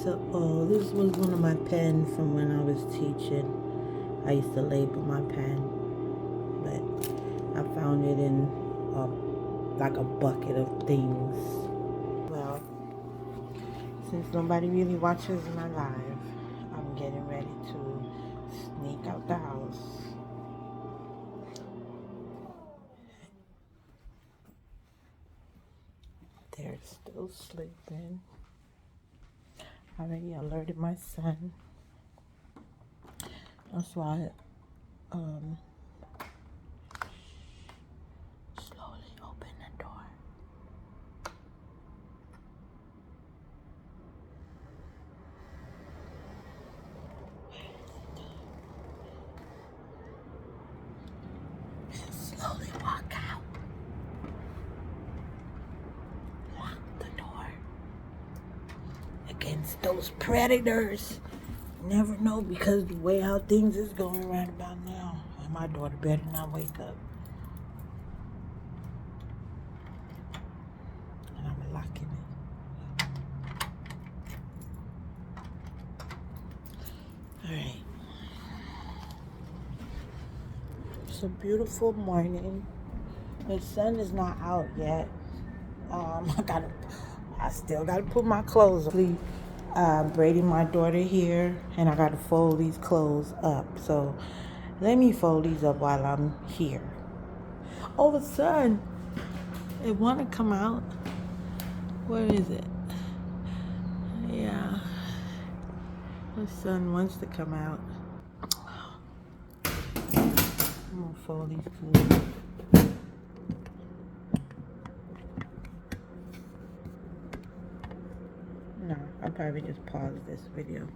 So, oh, this was one of my pens from when I was teaching. I used to label my pen, but I found it in like a bucket of things. Well, since nobody really watches my live, I'm getting ready to sneak out the house. They're still sleeping. I already alerted my son. That's why slowly open the door. Slowly walk out. Lock the door. Against those predators. Never know, because the way how things is going right about now. And my daughter better not wake up. And I'm locking it. Alright. It's a beautiful morning. The sun is not out yet. I still gotta put my clothes on. Braiding my daughter here, and I gotta fold these clothes up. So let me fold these up while I'm here. Oh, the sun! It wanna come out. Where is it? Yeah, the sun wants to come out. I'm gonna fold these clothes. No, I'll probably just pause this video.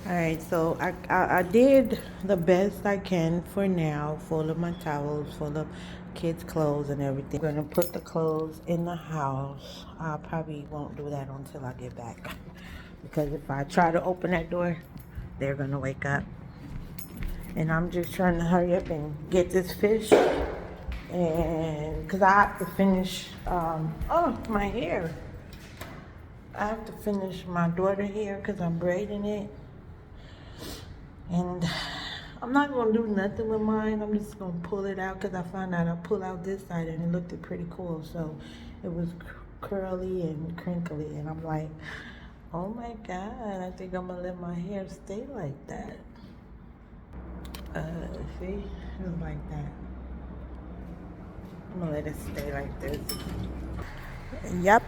Alright, so I did the best I can for now. Full of my towels, full of kids' clothes and everything. I'm gonna put the clothes in the house. I probably won't do that until I get back. Because if I try to open that door, they're gonna wake up. And I'm just trying to hurry up and get this fish. And because I have to finish, oh, my hair. I have to finish my daughter hair because I'm braiding it. And I'm not going to do nothing with mine. I'm just going to pull it out because I found out I pull out this side and it looked pretty cool. So it was curly and crinkly. And I'm like, oh my God, I think I'm going to let my hair stay like that. See? It was like that. I'm going to let it stay like this. Yep.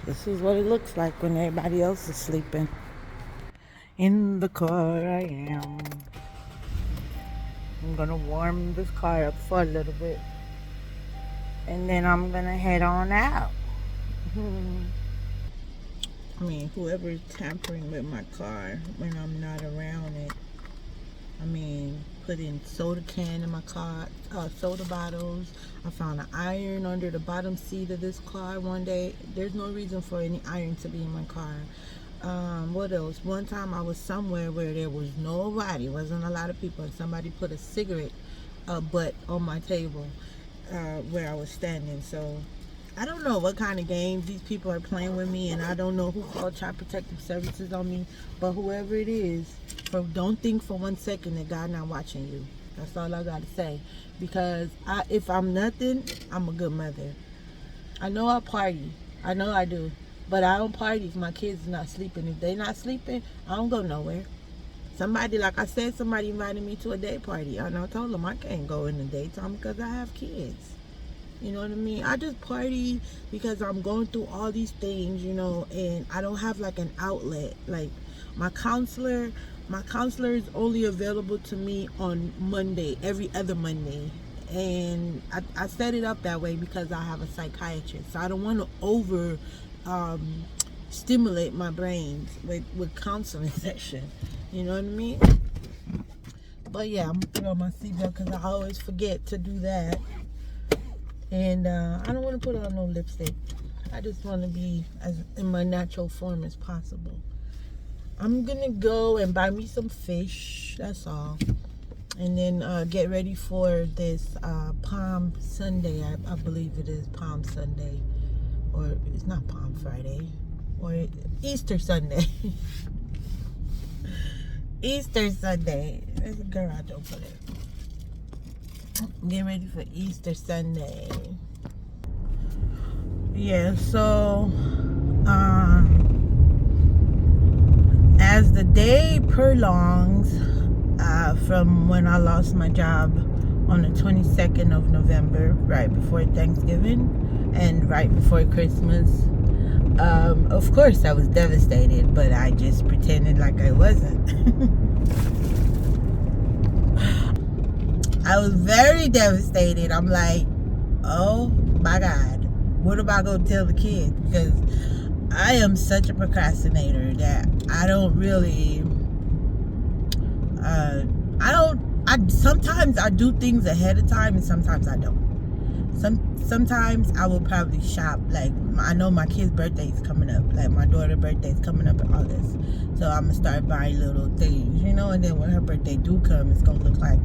This is what it looks like when everybody else is sleeping. In the car I am. I'm gonna warm this car up for a little bit. And then I'm gonna head on out. I mean, whoever is tampering with my car when I'm not around it. I mean, putting soda can in my car, soda bottles. I found an iron under the bottom seat of this car one day. There's no reason for any iron to be in my car. What else? One time I was somewhere where there was nobody, wasn't a lot of people, and somebody put a cigarette butt on my table where I was standing. So I don't know what kind of games these people are playing with me, and I don't know who called Child Protective Services on me, but whoever it is, don't think for 1 second that God not watching you. That's all I gotta say. Because if I'm nothing, I'm a good mother. I know I party. I know I do. But I don't party if my kids are not sleeping. If they're not sleeping, I don't go nowhere. Somebody, like I said, somebody invited me to a day party. And I told them I can't go in the daytime because I have kids. You know what I mean? I just party because I'm going through all these things, you know, and I don't have like an outlet. Like my counselor is only available to me on Monday, every other Monday. And I set it up that way because I have a psychiatrist. So I don't want to stimulate my brains with counseling session. You know what I mean? But yeah, I'm gonna put on my seatbelt because I always forget to do that. And I don't want to put on no lipstick. I just want to be as in my natural form as possible. I'm gonna go and buy me some fish. That's all. And then get ready for this Palm Sunday. I believe it is Palm Sunday. Or it's not Palm Friday. or Easter Sunday. Easter Sunday. There's a girl out there for it. Getting ready for Easter Sunday. Yeah, so as the day prolongs, from when I lost my job on the 22nd of November, right before Thanksgiving and right before Christmas, of course I was devastated, but I just pretended like I wasn't. I was very devastated. I'm like, oh my God, what am I gonna tell the kids? Because I am such a procrastinator that I don't really, sometimes I do things ahead of time and sometimes I don't. Sometimes I will probably shop. Like, I know my kid's birthday is coming up. Like, my daughter's birthday is coming up in August. So I'm going to start buying little things, you know, and then when her birthday do come, it's going to look like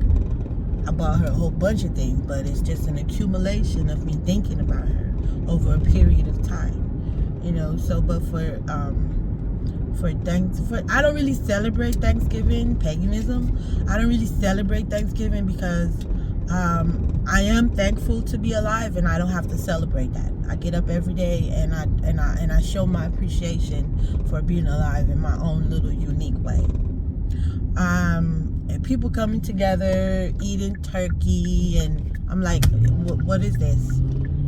I bought her a whole bunch of things, but it's just an accumulation of me thinking about her over a period of time, you know. So, but I don't really celebrate Thanksgiving, paganism. I don't really celebrate Thanksgiving because I am thankful to be alive, and I don't have to celebrate that. I get up every day and I show my appreciation for being alive in my own little unique way. And people coming together, eating turkey, and I'm like, what is this?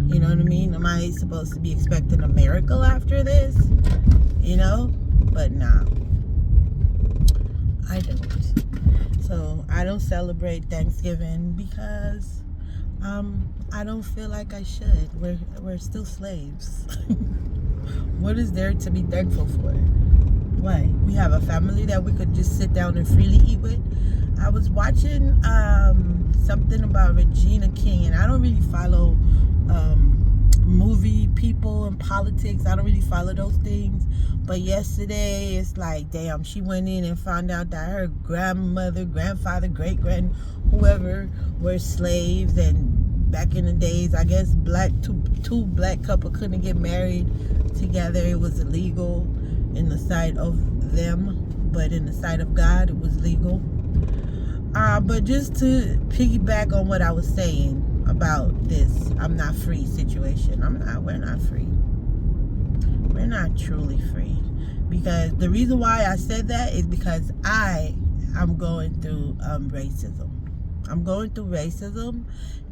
You know what I mean? Am I supposed to be expecting a miracle after this? You know? But nah, I don't. So I don't celebrate Thanksgiving because I don't feel like I should. We're still slaves. What is there to be thankful for? Why? We have a family that we could just sit down and freely eat with. I was watching something about Regina King, and I don't really follow movie people and politics. I don't really follow those things. But yesterday, it's like, damn, she went in and found out that her grandmother, grandfather, great-grand, whoever, were slaves. And back in the days, I guess two black couple couldn't get married together. It was illegal in the sight of them, but in the sight of God, it was legal. But just to piggyback on what I was saying about this I'm not free situation. We're not free. We're not truly free. Because the reason why I said that is because I'm going through racism. I'm going through racism,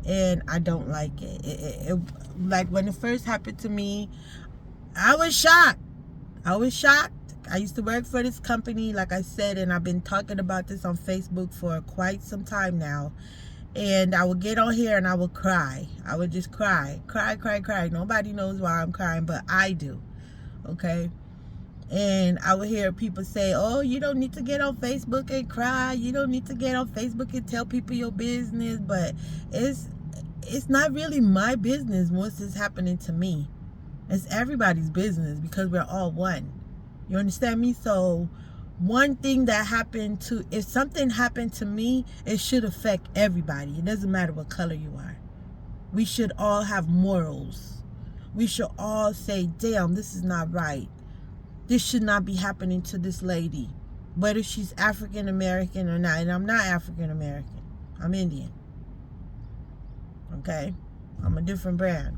and I don't like it. Like, when it first happened to me, I was shocked. I used to work for this company, like I said, and I've been talking about this on Facebook for quite some time now. And I would get on here and I would cry. I would just cry. Nobody knows why I'm crying, but I do. Okay? And I would hear people say, oh, you don't need to get on Facebook and cry. You don't need to get on Facebook and tell people your business. But it's not really my business once it's happening to me. It's everybody's business because we're all one. You understand me? So one thing that happened to, if something happened to me, it should affect everybody. It doesn't matter what color you are. We should all have morals. We should all say, damn, this is not right. This should not be happening to this lady, whether she's African American or not. And I'm not African American. I'm Indian. Okay? I'm a different brand.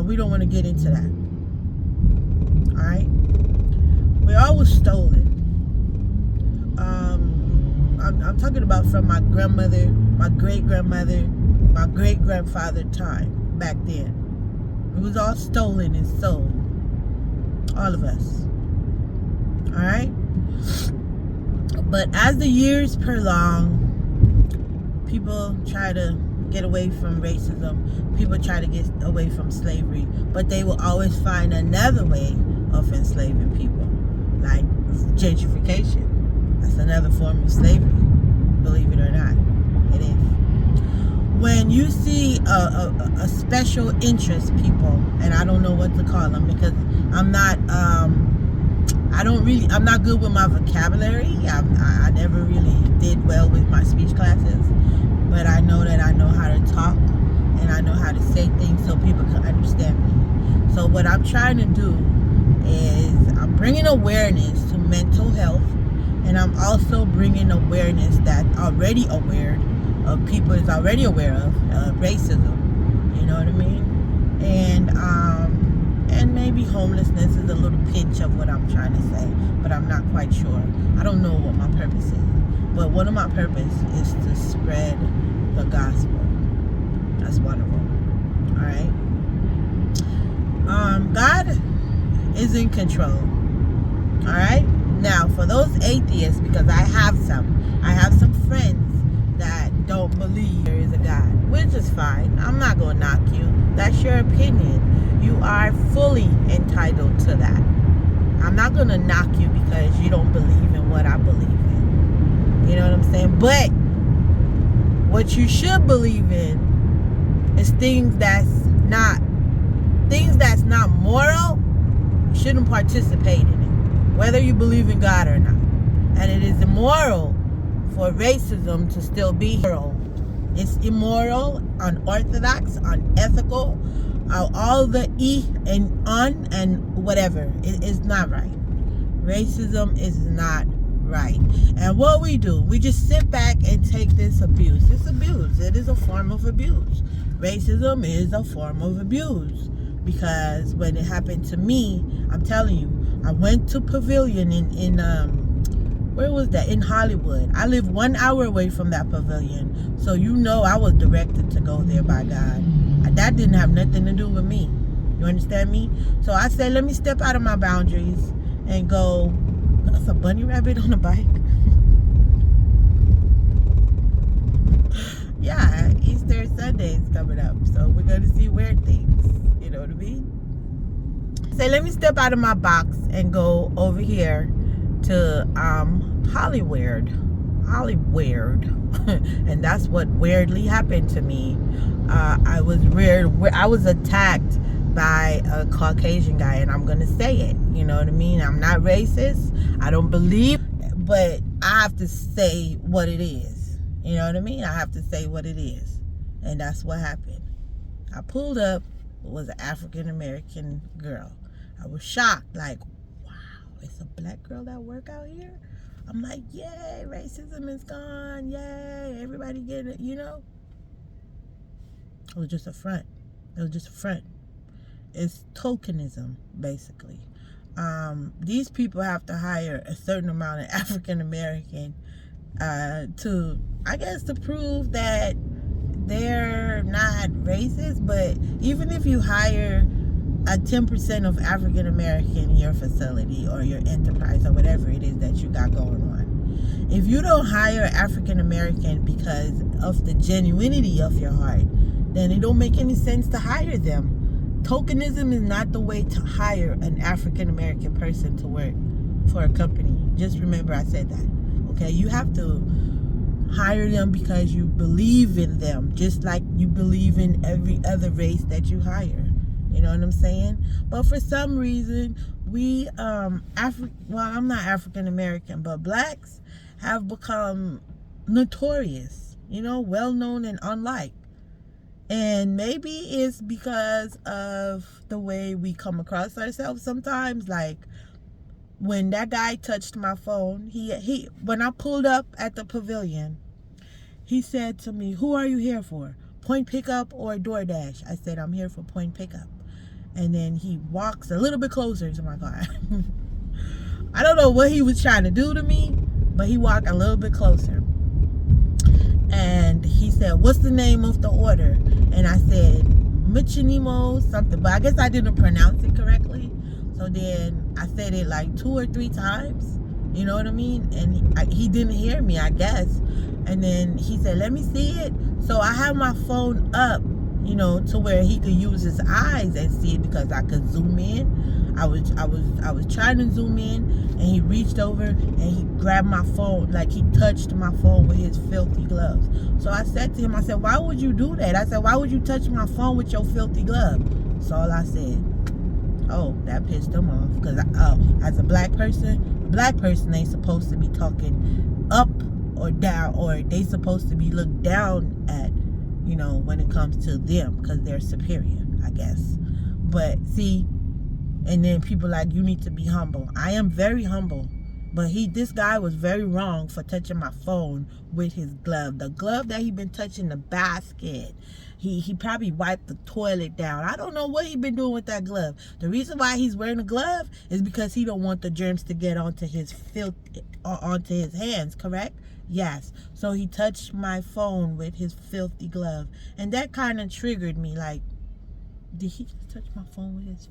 We don't want to get into that. Alright? We all was stolen. I'm talking about from my grandmother, my great-grandmother, my great-grandfather time back then. It was all stolen and sold. All of us. Alright? But as the years prolong, people try to get away from racism. People try to get away from slavery. But they will always find another way of enslaving people. Like gentrification. That's another form of slavery. Believe it or not. It is. When you see a special interest people, and I don't know what to call them because I'm not good with my vocabulary. I never really did well with my speech classes, but I know that I know how to talk and I know how to say things so people can understand me. So what I'm trying to do is I'm bringing awareness to mental health, and I'm also bringing awareness that already aware of people is already aware of racism. You know what I mean? And maybe homelessness is a little pinch of what I'm trying to say, but I'm not quite sure. I don't know what my purpose is, but one of my purpose is to spread the gospel. That's one of them. All right. God is in control. All right. Now, for those atheists, because I have some friends that don't believe there is a God, which is fine. I'm not going to knock you. That's your opinion. You are fully entitled to that. I'm not going to knock you because you don't believe in what I believe in. You know what I'm saying? But what you should believe in is things that's not moral. You shouldn't participate in it, whether you believe in God or not. And it is immoral for racism to still be here. It's immoral, unorthodox, unethical, all the and un and whatever. It is not right. Racism is not right. And what we do, we just sit back and take this abuse. It's abuse. It is a form of abuse. Racism is a form of abuse. Because when it happened to me, I'm telling you, I went to Pavilion in where was that? In Hollywood. I live 1 hour away from that Pavilion. So you know I was directed to go there by God. That didn't have nothing to do with me. You understand me? So I said, let me step out of my boundaries and go. That's a bunny rabbit on a bike. Yeah, Easter Sunday is coming up. So we're going to see weird things. You know what I mean? Say, let me step out of my box and go over here to Hollywood. And that's what weirdly happened to me. I was attacked by a Caucasian guy, and I'm gonna say it. You know what I mean? I'm not racist. I don't believe, but I have to say what it is. You know what I mean? I have to say what it is, and that's what happened. I pulled up. It was an African American girl. I was shocked, like, wow, it's a black girl that work out here. I'm like, yay, racism is gone, yay, everybody get it, you know? It was just a front. It's tokenism, basically. These people have to hire a certain amount of African American to prove that they're not racist. But even if you hire a 10% of African American in your facility or your enterprise or whatever it is that you got going on, if you don't hire African American because of the genuinity of your heart, then it don't make any sense to hire them. Tokenism is not the way to hire an African American person to work for a company. Just remember I said that. Okay, you have to hire them because you believe in them, just like you believe in every other race that you hire. You know what I'm saying? But for some reason, we I'm not African American, but blacks have become notorious, well known and unliked. And maybe it's because of the way we come across ourselves sometimes. Like when that guy touched my phone, he when I pulled up at the Pavilion, he said to me, "Who are you here for? Point Pickup or DoorDash?" I said, "I'm here for Point Pickup." And then he walks a little bit closer to my car. I don't know what he was trying to do to me, but he walked a little bit closer. And he said, "What's the name of the order?" And I said, Michinimo something, but I guess I didn't pronounce it correctly. So then I said it like 2 or 3 times. You know what I mean? And he didn't hear me, I guess. And then he said, "Let me see it." So I have my phone up, to where he could use his eyes and see it because I could zoom in. I was trying to zoom in, and he reached over and he grabbed my phone, like he touched my phone with his filthy gloves. So I said to him, I said, "Why would you do that?" I said, "Why would you touch my phone with your filthy glove?" That's all I said. Oh, that pissed him off because as a black person ain't supposed to be talking up or down, or they supposed to be looked down at, when it comes to them because they're superior, I guess. But see, And then people like, you need to be humble. I am very humble. But this guy was very wrong for touching my phone with his glove. The glove that he been touching, the basket. He probably wiped the toilet down. I don't know what he been doing with that glove. The reason why he's wearing a glove is because he don't want the germs to get onto his onto his hands, correct? Yes. So he touched my phone with his filthy glove. And that kind of triggered me. Like, did he just touch my phone with his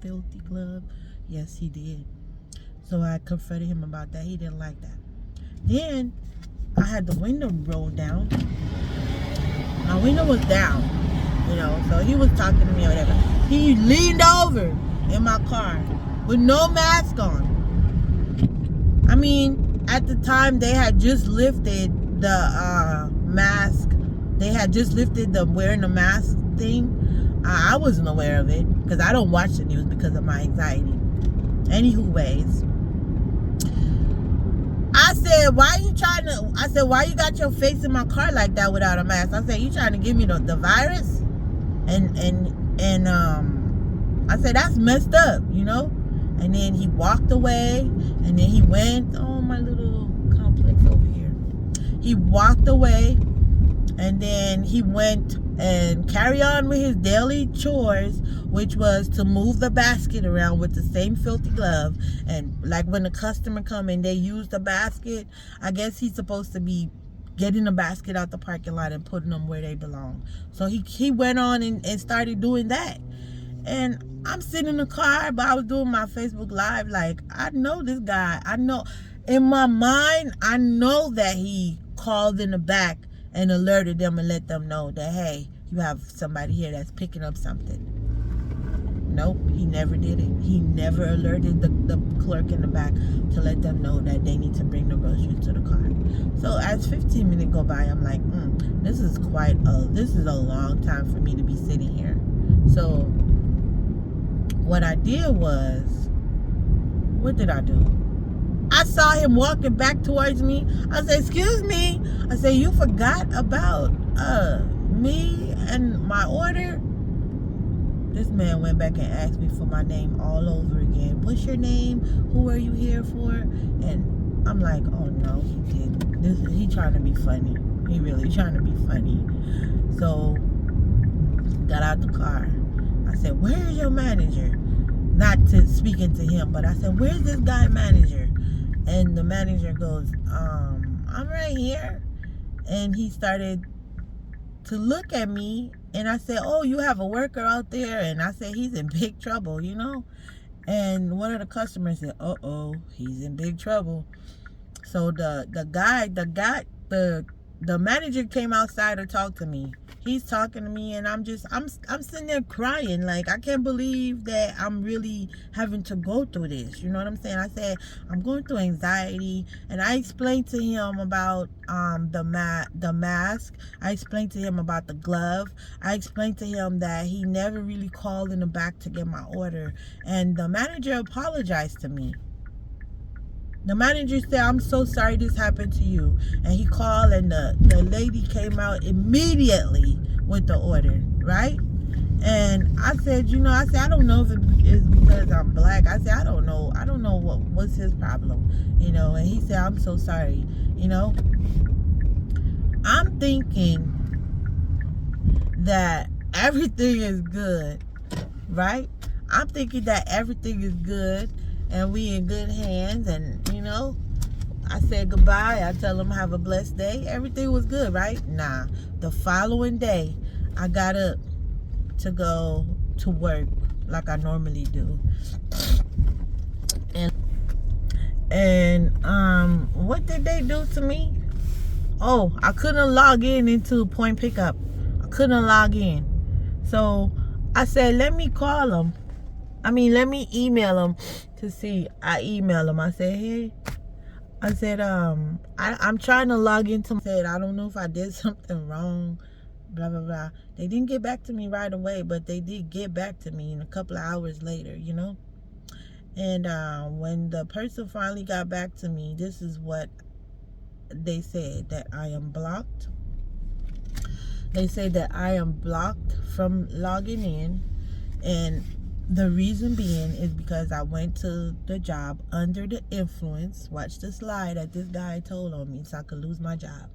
filthy glove? Yes, he did. So I confronted him about that. He didn't like that. Then I had the window rolled down. My window was down, so he was talking to me or whatever. He leaned over in my car with no mask on. I mean, at the time they had just lifted the mask. They had just lifted the wearing the mask thing. I wasn't aware of it because I don't watch the news because of my anxiety. Anywho ways, I said, why you got your face in my car like that without a mask? I said, you trying to give me the virus? And I said, that's messed up, And then he walked away, and then he went, oh, my little complex over here. He walked away, and then he went and carry on with his daily chores, which was to move the basket around with the same filthy glove. And like when the customer come and they use the basket, I guess he's supposed to be getting the basket out the parking lot and putting them where they belong. So he went on and started doing that. And I'm sitting in the car, but I was doing my Facebook Live. Like, I know this guy. I know in my mind, I know that he called in the back and alerted them and let them know that, hey, you have somebody here that's picking up something. Nope, he never did it. He never alerted the clerk in the back to let them know that they need to bring the groceries to the car. So as 15 minutes go by, I'm like, this is a long time for me to be sitting here. So what I did was, what did I do? I saw him walking back towards me. I said, excuse me. I said, you forgot about me and my order? This man went back and asked me for my name all over again. What's your name? Who are you here for? And I'm like, oh no, he didn't. He trying to be funny. He really trying to be funny. So, got out the car. I said, where's your manager? Not to speaking to him, but I said, where's this guy manager? And the manager goes, I'm right here. And he started to look at me, and I said, oh, you have a worker out there? And I said, he's in big trouble, And one of the customers said, uh-oh, he's in big trouble. So the manager came outside to talk to me. He's talking to me, and I'm sitting there crying. Like, I can't believe that I'm really having to go through this. You know what I'm saying? I said, I'm going through anxiety, and I explained to him about the mask. I explained to him about the glove. I explained to him that he never really called in the back to get my order, and the manager apologized to me. The manager said, I'm so sorry this happened to you. And he called, and the lady came out immediately with the order, right? And I said, I don't know if it is because I'm black. I said, I don't know what's his problem, And he said, I'm so sorry, I'm thinking that everything is good, right? I'm thinking that everything is good. And we in good hands, and I said goodbye. I tell them have a blessed day. Everything was good, right? Nah. The following day, I got up to go to work like I normally do. And what did they do to me? Oh, I couldn't log into Point Pickup. I couldn't log in. So I said, let me call them. Let me email them to see. I emailed them. I said, hey. I said, I'm trying to log into. I said, I don't know if I did something wrong. Blah, blah, blah. They didn't get back to me right away, but they did get back to me in a couple of hours later, And when the person finally got back to me, this is what they said, that I am blocked. They said that I am blocked from logging in. And The reason being is because I went to the job under the influence. Watch this lie that this guy told on me so I could lose my job.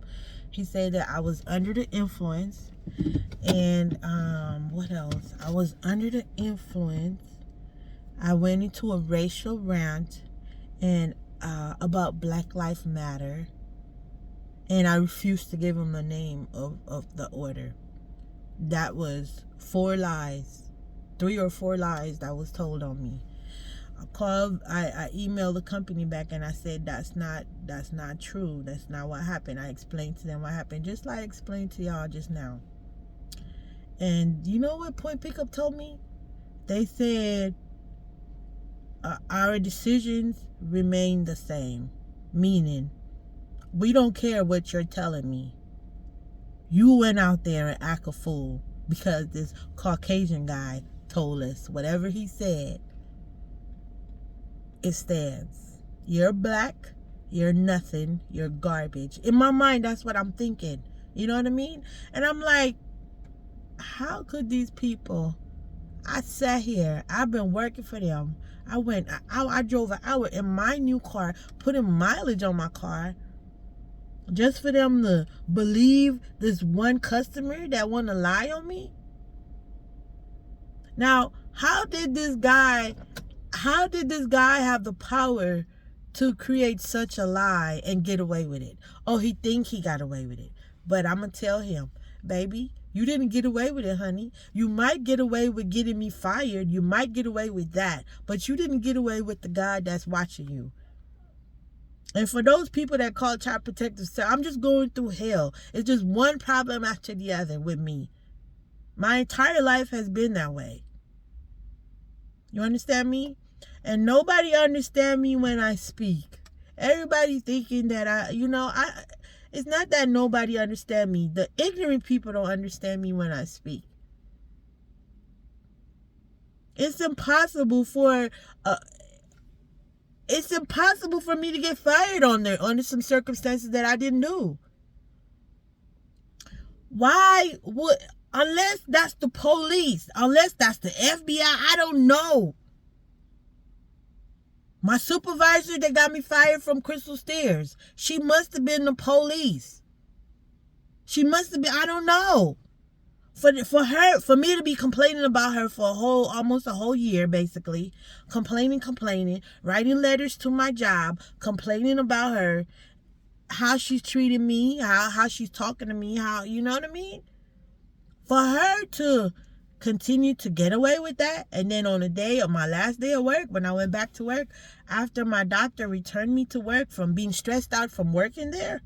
He said that I was under the influence, and what else? I was under the influence. I went into a racial rant and about Black Lives Matter, and I refused to give him the name of the order. That was 4 lies, 3 or 4 lies that was told on me. I emailed the company back and I said that's not true. That's not what happened. I explained to them what happened, just like I explained to y'all just now. And you know what Point Pickup told me? They said our decisions remain the same, meaning we don't care what you're telling me. You went out there and act a fool because this Caucasian guy told us whatever he said, it stands. You're black, you're nothing, you're garbage. In my mind, that's what I'm thinking. You know what I mean? And I'm like, how could these people, I sat here, I've been working for them. I drove an hour in my new car, putting mileage on my car, just for them to believe this one customer that want to lie on me? Now, how did this guy have the power to create such a lie and get away with it? Oh, he think he got away with it. But I'm going to tell him, baby, you didn't get away with it, honey. You might get away with getting me fired. You might get away with that. But you didn't get away with the God that's watching you. And for those people that call Child Protective Services, I'm just going through hell. It's just one problem after the other with me. My entire life has been that way. You understand me? And nobody understand me when I speak. Everybody thinking that it's not that nobody understand me. The ignorant people don't understand me when I speak. It's impossible for me to get fired under some circumstances that I didn't do. Why would, unless that's the police, unless that's the FBI, I don't know. My supervisor that got me fired from Crystal Stairs, she must have been the police. She must have been, I don't know. For me to be complaining about her for almost a whole year, basically, complaining, writing letters to my job, complaining about her, how she's treating me, how she's talking to me, how, you know what I mean? For her to continue to get away with that, and then on the day of my last day of work, when I went back to work, after my doctor returned me to work from being stressed out from working there,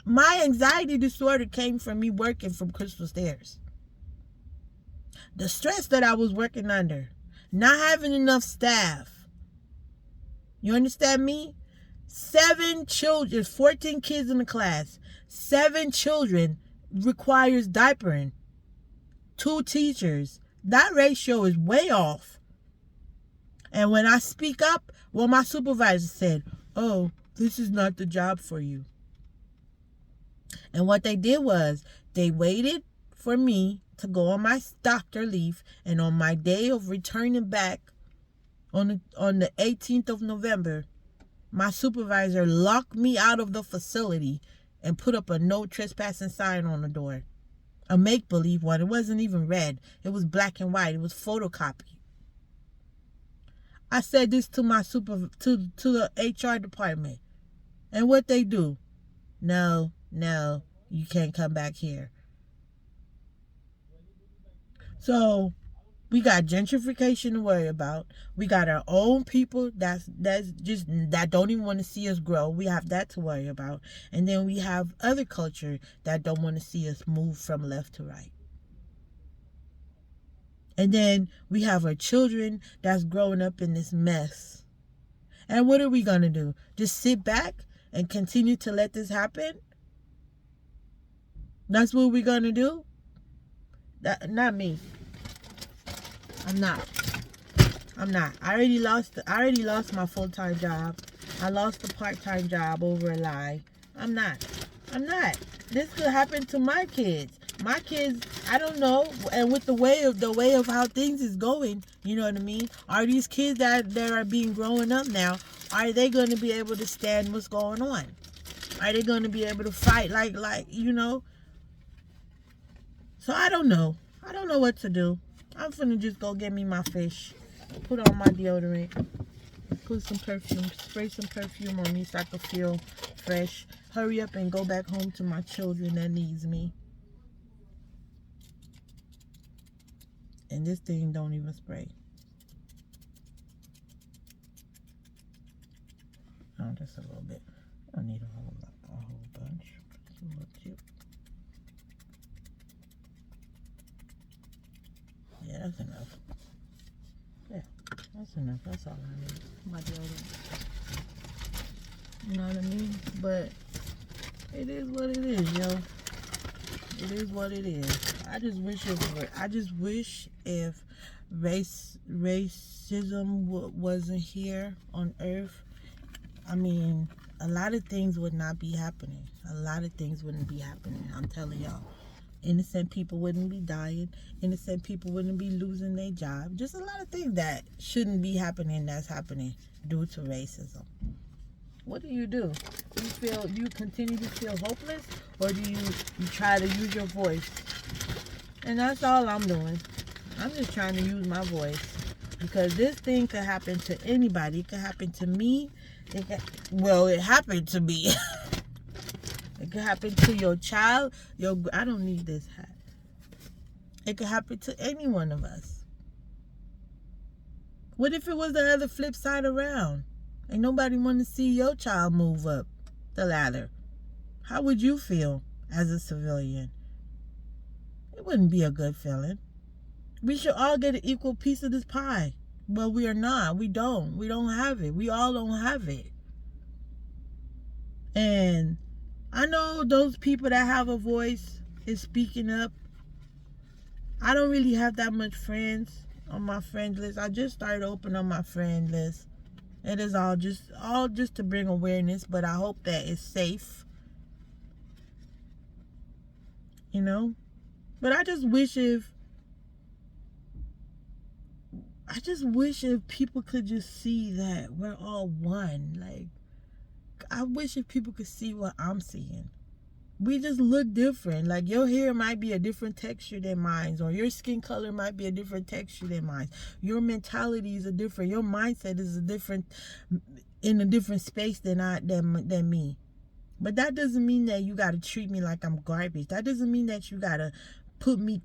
my anxiety disorder came from me working from Crystal Stairs. The stress that I was working under, not having enough staff. You understand me? 7 children, 14 kids in the class. 7 children requires diapering. 2 teachers. That ratio is way off. And when I speak up, well, my supervisor said, oh, this is not the job for you. And what they did was they waited for me to go on my doctor leave, and on my day of returning back on the 18th of November, my supervisor locked me out of the facility and put up a no trespassing sign on the door. A make-believe one. It wasn't even red. It was black and white. It was photocopied. I said this to my to the HR department. And what they do? No, you can't come back here. So we got gentrification to worry about. We got our own people that don't even want to see us grow. We have that to worry about. And then we have other culture that don't want to see us move from left to right. And then we have our children that's growing up in this mess. And what are we going to do? Just sit back and continue to let this happen? That's what we're going to do? Not me. I'm not. I already lost my full-time job. I lost the part-time job over a lie. I'm not. This could happen to my kids. My kids, I don't know, and with the way of how things is going, you know what I mean? Are these kids that are being growing up now, are they going to be able to stand what's going on? Are they going to be able to fight like So I don't know. I don't know what to do. I'm finna just go get me my fish, put on my deodorant, put some perfume, spray some perfume on me so I can feel fresh. Hurry up and go back home to my children that needs me. And this thing don't even spray. Oh, just a little bit. I don't need a whole bunch. Just a little tip. Yeah, that's enough. Yeah, that's enough. That's all I need. My deodorant. You know what I mean? But it is what it is, yo. It is what it is. I just wish if racism wasn't here on Earth. I mean, a lot of things would not be happening. A lot of things wouldn't be happening. I'm telling y'all. Innocent people wouldn't be dying. Innocent people wouldn't be losing their job. Just a lot of things that shouldn't be happening that's happening due to racism. What do? You continue to feel hopeless, or do you try to use your voice? And that's all I'm doing. I'm just trying to use my voice, because this thing could happen to anybody. It could happen to me. It happened to me. It could happen to your child. I don't need this hat. It could happen to any one of us. What if it was the other flip side around? Ain't nobody want to see your child move up the ladder. How would you feel as a civilian? It wouldn't be a good feeling. We should all get an equal piece of this pie. But we are not. We don't. We don't have it. We all don't have it. And I know those people that have a voice is speaking up. I don't really have that much friends on my friend list. I just started opening up my friend list. It is all just to bring awareness, but I hope that it's safe. You know? But I just wish if people could just see that we're all one. Like, I wish if people could see what I'm seeing. We just look different. Like, your hair might be a different texture than mine, or your skin color might be a different texture than mine. Your mentality is different. Your mindset is in a different space than me. But that doesn't mean that you gotta treat me like I'm garbage. That doesn't mean that you gotta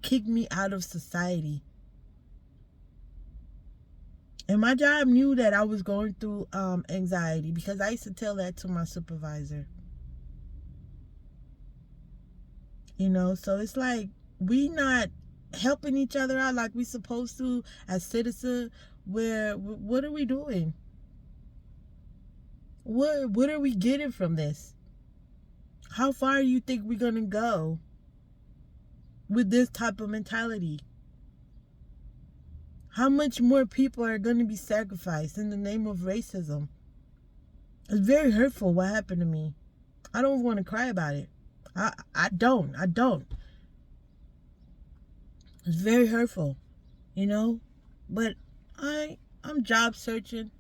kick me out of society. And my job knew that I was going through anxiety, because I used to tell that to my supervisor. You know, so it's like we not helping each other out like we supposed to as citizens. What are we doing? What are we getting from this? How far do you think we're gonna go with this type of mentality? How much more people are going to be sacrificed in the name of racism? It's very hurtful what happened to me. I don't want to cry about it. I don't. It's very hurtful, you know? But I'm job searching.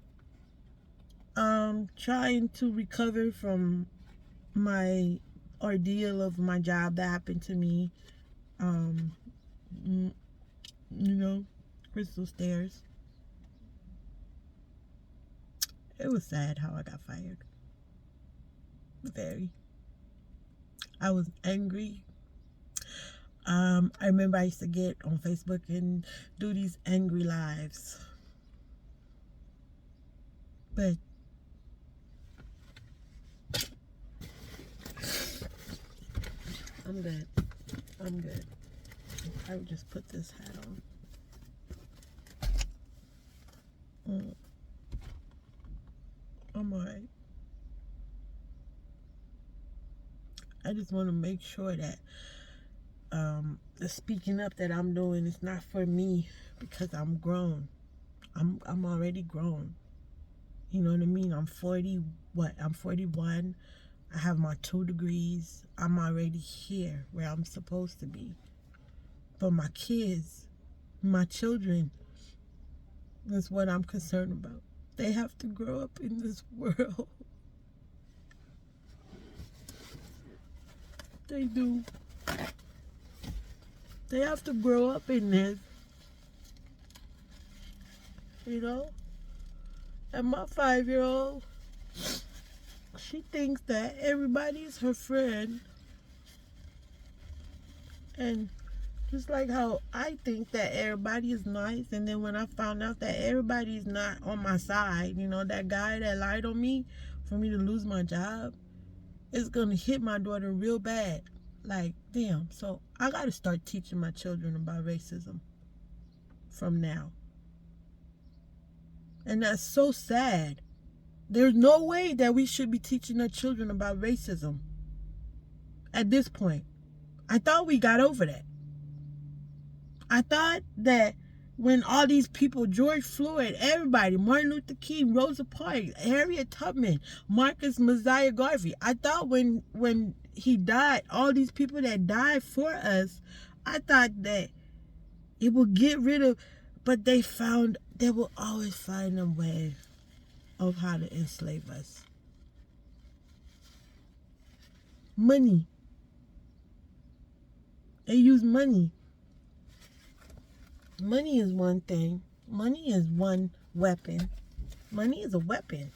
Trying to recover from my ordeal of my job that happened to me. You know, Crystal Stairs. It was sad how I got fired. Very. I was angry. I remember I used to get on Facebook and do these angry lives. But I'm good. I would just put this hat on. I'm alright. I just want to make sure that the speaking up that I'm doing is not for me, because I'm grown. I'm already grown. You know what I mean? I'm 40. I'm 41. I have my 2 degrees. I'm already here where I'm supposed to be. But my kids, my children, is what I'm concerned about. They have to grow up in this world. They do. They have to grow up in this. You know? And my 5-year-old, she thinks that everybody's her friend. And just like how I think that everybody is nice, and then when I found out that everybody's not on my side, you know, that guy that lied on me for me to lose my job, it's going to hit my daughter real bad. Like, damn. So I got to start teaching my children about racism from now. And that's so sad. There's no way that we should be teaching our children about racism at this point. I thought we got over that. I thought that when all these people, George Floyd, everybody, Martin Luther King, Rosa Parks, Harriet Tubman, Marcus Mosiah Garvey, I thought when he died, all these people that died for us, I thought that it would get rid of, but they will always find a way of how to enslave us. Money. They use money. Money is one thing. Money is one weapon. Money is a weapon.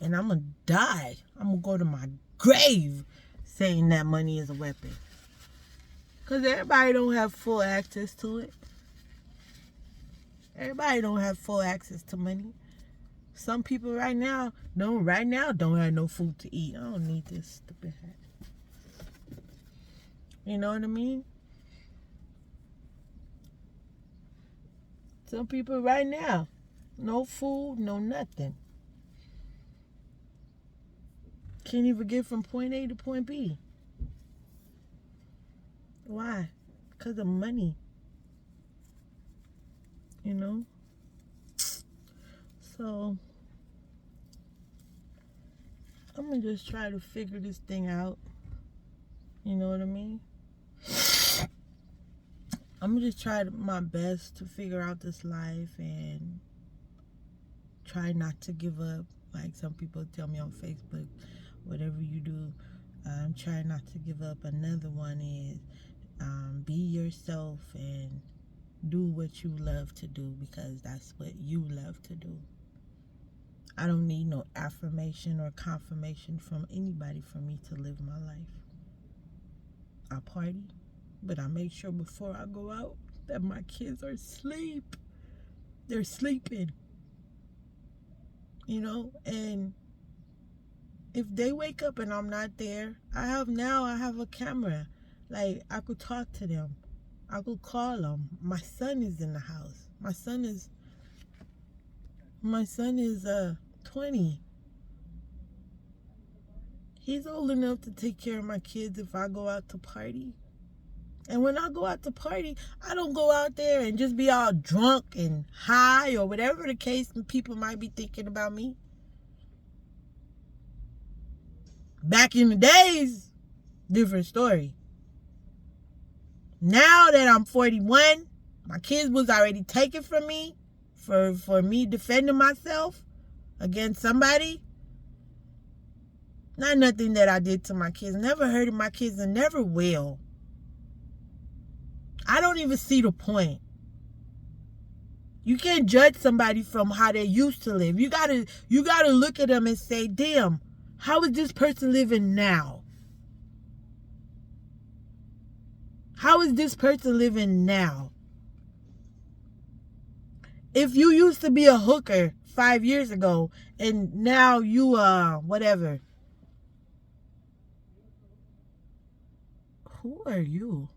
And I'm going to die. I'm going to go to my grave saying that money is a weapon. Because everybody don't have full access to it. Everybody don't have full access to money. Some people right now don't have no food to eat. I don't need this stupid hat. You know what I mean? Some people right now, no food, no nothing. Can't even get from point A to point B. Why? Because of money. You know? So, I'm going to just try to figure this thing out. You know what I mean? I'm going to just try my best to figure out this life and try not to give up. Like some people tell me on Facebook, whatever you do, try not to give up. Another one is be yourself and do what you love to do because that's what you love to do. I don't need no affirmation or confirmation from anybody for me to live my life. I party, but I make sure before I go out that my kids are asleep. They're sleeping. You know, and if they wake up and I'm not there, I have a camera. Like, I could talk to them. I could call them. My son is in the house. My son is 20. He's old enough to take care of my kids if I go out to party. And when I go out to party, I don't go out there and just be all drunk and high or whatever the case people might be thinking about me. Back in the days, different story. Now that I'm 41, my kids was already taken from me for me defending myself against somebody. Not nothing that I did to my kids. Never hurted my kids and never will. I don't even see the point. You can't judge somebody from how they used to live. You gotta look at them and say, damn, how is this person living now? How is this person living now? If you used to be a hooker 5 years ago and now you whatever. Who are you?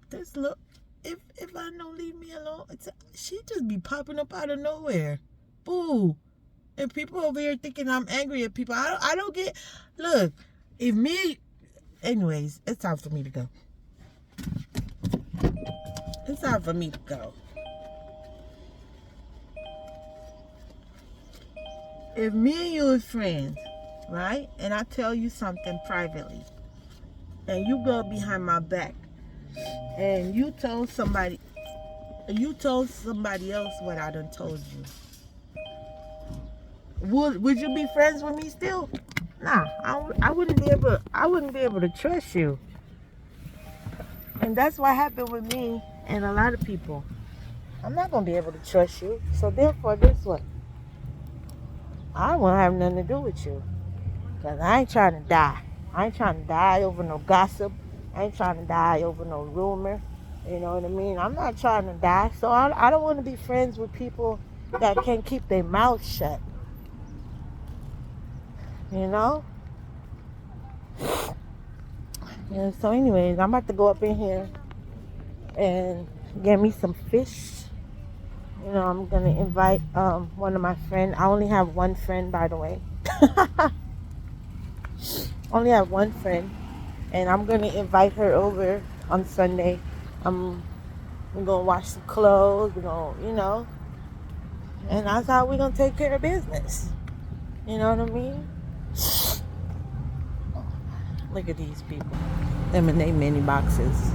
This look, if I don't leave me alone, she just be popping up out of nowhere. Boo. And people over here thinking I'm angry at people. I don't get, look, anyways, it's time for me to go. It's time for me to go. If me and you are friends right? And I tell you something privately, and you go behind my back, and you told somebody else what I done told you. Would you be friends with me still? Nah, I wouldn't be able. I wouldn't be able to trust you, and that's what happened with me and a lot of people. I'm not gonna be able to trust you. So therefore, guess what? I won't have nothing to do with you, cause I ain't trying to die. I ain't trying to die over no gossip. I ain't trying to die over no rumor. You know what I mean? I'm not trying to die. So I don't want to be friends with people that can't keep their mouth shut. You know? And so anyways, I'm about to go up in here and get me some fish. You know, I'm going to invite one of my friends. I only have one friend, by the way. Only have one friend. And I'm going to invite her over on Sunday. We're going to wash some clothes. We're going to, you know. And that's how we're going to take care of business. You know what I mean? Look at these people. Them and they mini boxes.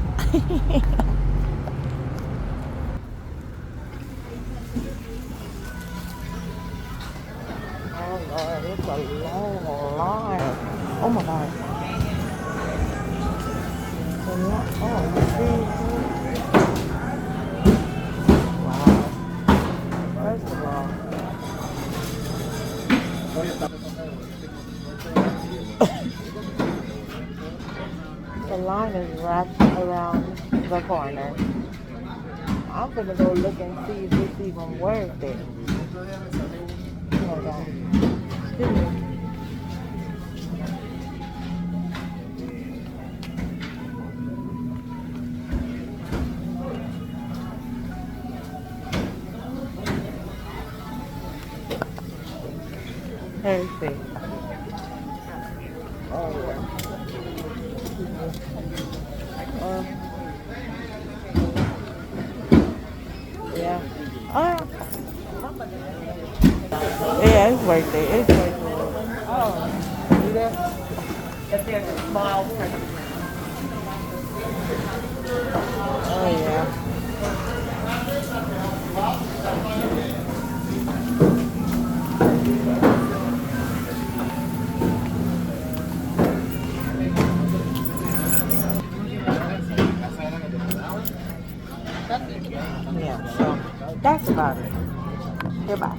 Oh Lord, it's a long line. Oh my God. Oh, you see? Wow. First of all, the line is wrapped around the corner. I'm gonna go look and see if it's even worth it. Hold on. Excuse me. Let me see. Oh yeah. Oh yeah, it's worth it. It's worth it. Oh, see that? If there's a small person. Oh yeah. Yeah, so that's about it. Goodbye.